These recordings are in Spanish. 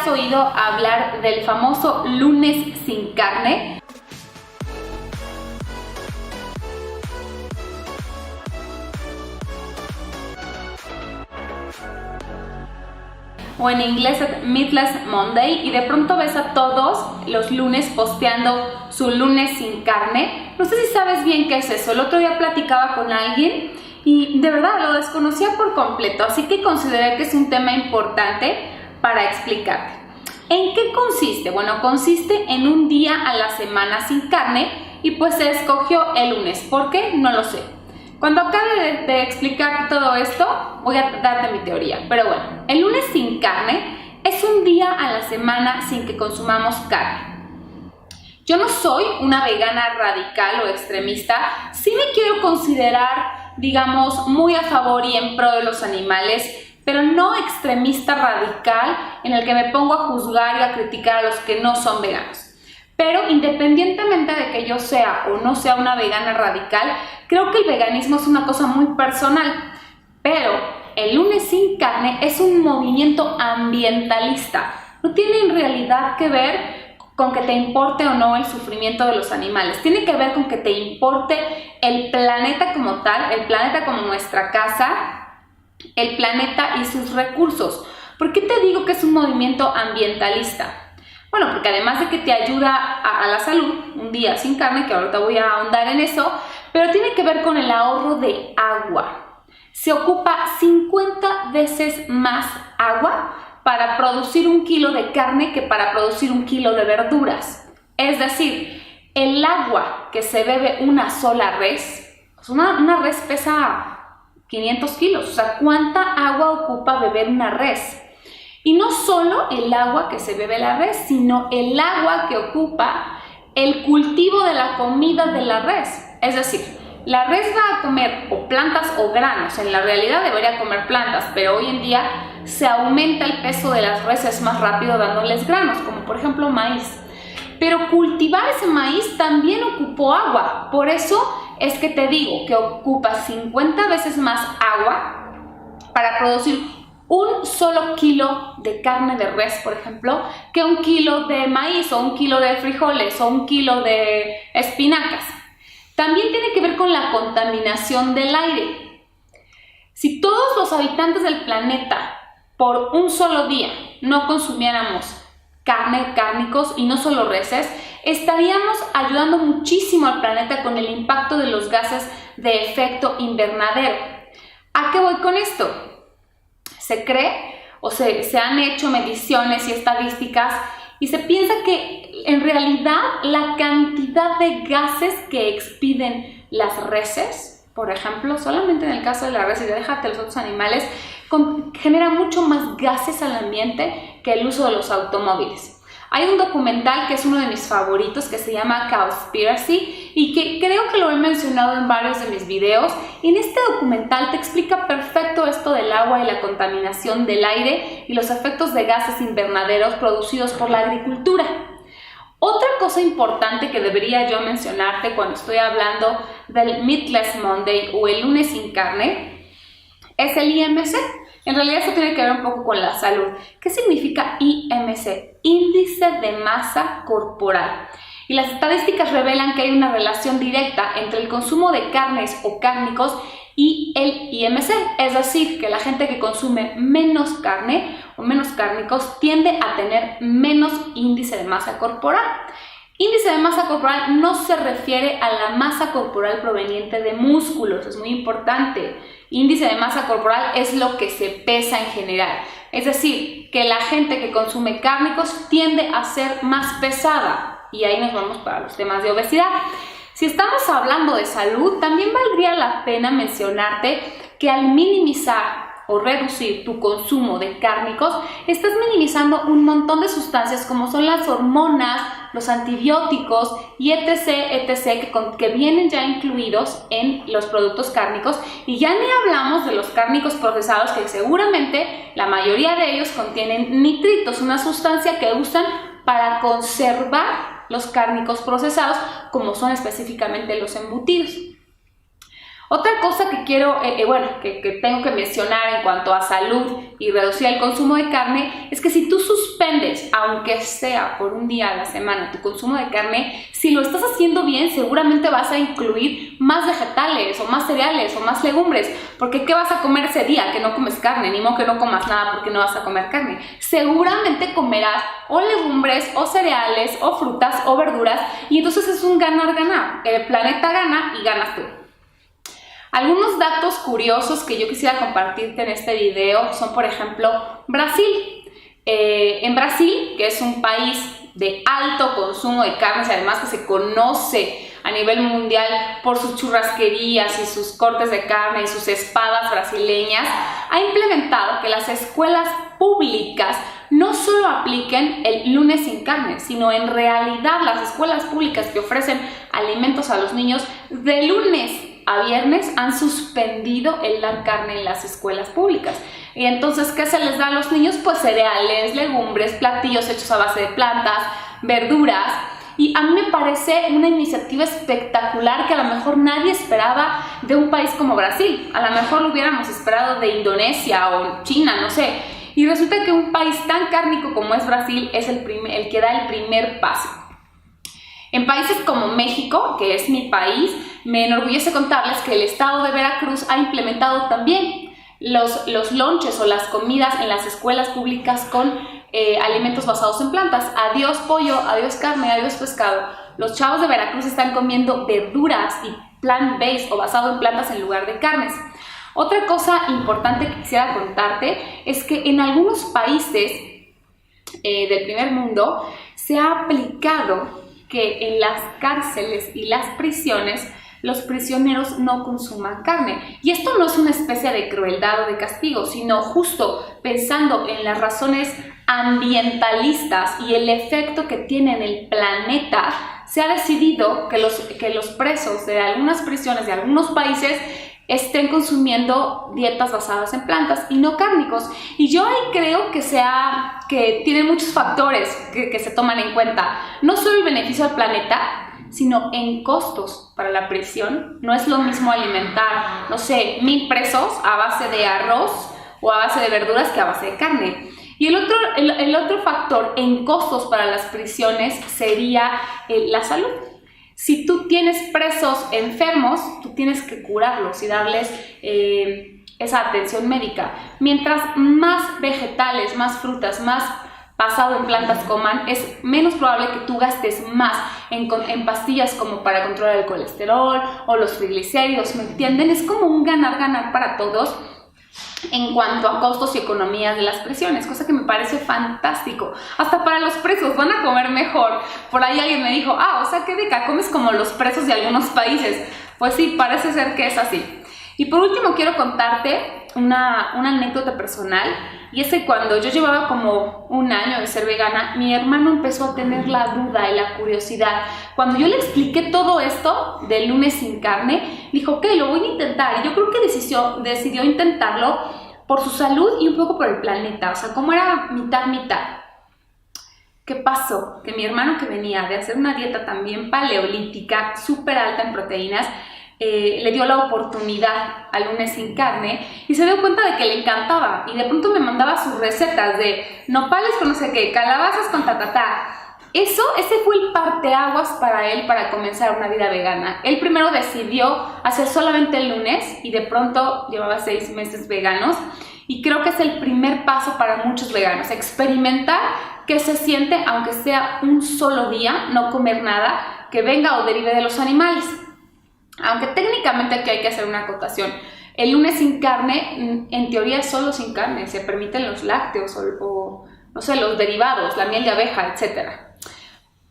has oído hablar del famoso lunes sin carne? O en inglés Meatless Monday, y de pronto ves a todos los lunes posteando su lunes sin carne. No sé si sabes bien qué es eso. El otro día platicaba con alguien y de verdad lo desconocía por completo, así que consideré que es un tema importante para explicarte. ¿En qué consiste? Bueno, consiste en un día a la semana sin carne y pues se escogió el lunes. ¿Por qué? No lo sé. Cuando acabe de explicar todo esto, voy a darte mi teoría. Pero bueno, el lunes sin carne es un día a la semana sin que consumamos carne. Yo no soy una vegana radical o extremista. Sí me quiero considerar, digamos, muy a favor y en pro de los animales, pero no extremista radical en el que me pongo a juzgar y a criticar a los que no son veganos. Pero independientemente de que yo sea o no sea una vegana radical, creo que el veganismo es una cosa muy personal. Pero el lunes sin carne es un movimiento ambientalista. No tiene en realidad que ver con que te importe o no el sufrimiento de los animales. Tiene que ver con que te importe el planeta como tal, el planeta como nuestra casa, el planeta y sus recursos. ¿Por qué te digo que es un movimiento ambientalista? Bueno, porque además de que te ayuda a la salud, un día sin carne, que ahorita voy a ahondar en eso, pero tiene que ver con el ahorro de agua. Se ocupa 50 veces más agua para producir 1 kilo de carne que para producir 1 kilo de verduras. Es decir, el agua que se bebe una sola res, pues una res pesa 500 kilos, o sea, ¿cuánta agua ocupa beber una res? Y no solo el agua que se bebe la res, sino el agua que ocupa el cultivo de la comida de la res. Es decir, la res va a comer o plantas o granos. En la realidad debería comer plantas, pero hoy en día se aumenta el peso de las reses más rápido dándoles granos, como por ejemplo maíz. Pero cultivar ese maíz también ocupó agua. Por eso es que te digo que ocupa 50 veces más agua para producir 1 solo kilo de carne de res, por ejemplo, que 1 kilo de maíz o 1 kilo de frijoles o 1 kilo de espinacas. También tiene que ver con la contaminación del aire. Si todos los habitantes del planeta por un solo día no consumiéramos cárnicos y no solo reses, estaríamos ayudando muchísimo al planeta con el impacto de los gases de efecto invernadero. ¿A qué voy con esto? Se cree o se han hecho mediciones y estadísticas y se piensa que en realidad la cantidad de gases que expiden las reses, por ejemplo, solamente en el caso de la res, y déjate los otros animales, genera mucho más gases al ambiente que el uso de los automóviles. Hay un documental que es uno de mis favoritos que se llama Cowspiracy y que creo que lo he mencionado en varios de mis videos. En este documental te explica perfecto esto del agua y la contaminación del aire y los efectos de gases invernaderos producidos por la agricultura. Otra cosa importante que debería yo mencionarte cuando estoy hablando del Meatless Monday o el lunes sin carne es el IMC. En realidad eso tiene que ver un poco con la salud. ¿Qué significa IMC? Índice de masa corporal. Y las estadísticas revelan que hay una relación directa entre el consumo de carnes o cárnicos y el IMC. Es decir, que la gente que consume menos carne o menos cárnicos tiende a tener menos índice de masa corporal. Índice de masa corporal no se refiere a la masa corporal proveniente de músculos, es muy importante. Índice de masa corporal es lo que se pesa en general. Es decir, que la gente que consume cárnicos tiende a ser más pesada. Y ahí nos vamos para los temas de obesidad. Si estamos hablando de salud, también valdría la pena mencionarte que al minimizar o reducir tu consumo de cárnicos, estás minimizando un montón de sustancias como son las hormonas, los antibióticos y etc. que vienen ya incluidos en los productos cárnicos, y ya ni hablamos de los cárnicos procesados, que seguramente la mayoría de ellos contienen nitritos, una sustancia que usan para conservar los cárnicos procesados, como son específicamente los embutidos. Otra cosa que quiero, que tengo que mencionar en cuanto a salud y reducir el consumo de carne es que si tú suspendes limites, aunque sea por un día a la semana, tu consumo de carne, si lo estás haciendo bien, seguramente vas a incluir más vegetales o más cereales o más legumbres, porque ¿qué vas a comer ese día que no comes carne? Ni modo que no comas nada porque no vas a comer carne. Seguramente comerás o legumbres o cereales o frutas o verduras, y entonces es un ganar-ganar. El planeta gana y ganas tú. Algunos datos curiosos que yo quisiera compartirte en este video son, por ejemplo, Brasil. En Brasil, que es un país de alto consumo de carnes y además que se conoce a nivel mundial por sus churrasquerías y sus cortes de carne y sus espadas brasileñas, ha implementado que las escuelas públicas no solo apliquen el lunes sin carne, sino en realidad las escuelas públicas que ofrecen alimentos a los niños de lunes a viernes han suspendido el dar carne en las escuelas públicas. Y entonces, ¿qué se les da a los niños? Pues cereales, legumbres, platillos hechos a base de plantas, verduras. Y a mí me parece una iniciativa espectacular que a lo mejor nadie esperaba de un país como Brasil. A lo mejor lo hubiéramos esperado de Indonesia o China, no sé. Y resulta que un país tan cárnico como es Brasil es el que da el primer paso. En países como México, que es mi país, me enorgullece contarles que el estado de Veracruz ha implementado también los lunches o las comidas en las escuelas públicas con alimentos basados en plantas. Adiós pollo, adiós carne, adiós pescado. Los chavos de Veracruz están comiendo verduras y plant-based o basado en plantas en lugar de carnes. Otra cosa importante que quisiera contarte es que en algunos países del primer mundo se ha aplicado que en las cárceles y las prisiones los prisioneros no consuman carne. Y esto no es una especie de crueldad o de castigo, sino justo pensando en las razones ambientalistas y el efecto que tiene en el planeta, se ha decidido que los presos de algunas prisiones de algunos países estén consumiendo dietas basadas en plantas y no cárnicos. Y yo ahí creo que tiene muchos factores que se toman en cuenta. No solo el beneficio al planeta, sino en costos para la prisión. No es lo mismo alimentar, no sé, 1000 presos a base de arroz o a base de verduras que a base de carne. Y el otro factor en costos para las prisiones sería la salud. Si tú tienes presos enfermos, tú tienes que curarlos y darles esa atención médica. Mientras más vegetales, más frutas, más basado en plantas coman, es menos probable que tú gastes más en pastillas como para controlar el colesterol o los triglicéridos, ¿me entienden? Es como un ganar-ganar para todos en cuanto a costos y economías de las prisiones, cosa que me parece fantástico. Hasta para los presos van a comer mejor. Por ahí alguien me dijo, o sea, qué rica, comes como los presos de algunos países. Pues sí, parece ser que es así. Y por último quiero contarte una anécdota personal, y es que cuando yo llevaba como un año de ser vegana, mi hermano empezó a tener la duda y la curiosidad. Cuando yo le expliqué todo esto del lunes sin carne, dijo, ok, lo voy a intentar. Y yo creo que decidió intentarlo por su salud y un poco por el planeta, o sea, como era mitad. ¿Qué pasó? Que mi hermano, que venía de hacer una dieta también paleolítica, súper alta en proteínas, le dio la oportunidad al lunes sin carne y se dio cuenta de que le encantaba, y de pronto me mandaba sus recetas de nopales con no sé qué, calabazas con ese fue el parteaguas para él para comenzar una vida vegana. Él primero decidió hacer solamente el lunes y de pronto llevaba 6 meses veganos, y creo que es el primer paso para muchos veganos, experimentar qué se siente aunque sea un solo día no comer nada que venga o derive de los animales. Aunque técnicamente aquí hay que hacer una acotación. El lunes sin carne, en teoría es solo sin carne, se permiten los lácteos o no sé, los derivados, la miel de abeja, etc.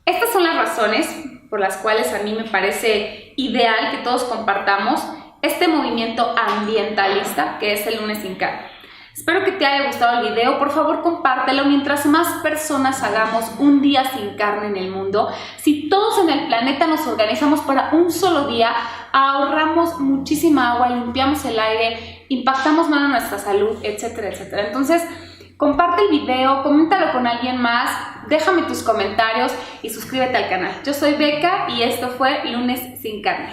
Estas son las razones por las cuales a mí me parece ideal que todos compartamos este movimiento ambientalista que es el lunes sin carne. Espero que te haya gustado el video. Por favor, compártelo. Mientras más personas hagamos un día sin carne en el mundo, si todos en el planeta nos organizamos para un solo día, ahorramos muchísima agua, limpiamos el aire, impactamos más en nuestra salud, etcétera, etcétera. Entonces, comparte el video, coméntalo con alguien más, déjame tus comentarios y suscríbete al canal. Yo soy Beca y esto fue Lunes sin Carne.